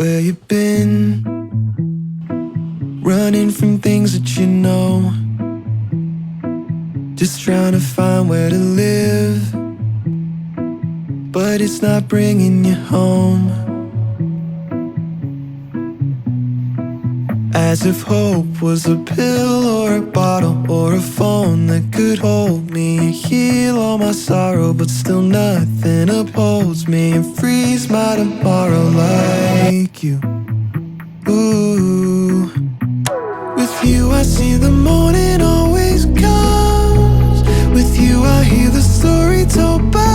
where you been, running from things that you know, just trying to find where to live, but it's not bringing you home. As if hope was a pill or a bottle or a phone that could hold me and heal all my sorrow, but still nothing upholds me and frees my tomorrow like you. Ooh. With you I see the morning always comes. With you I hear the story told by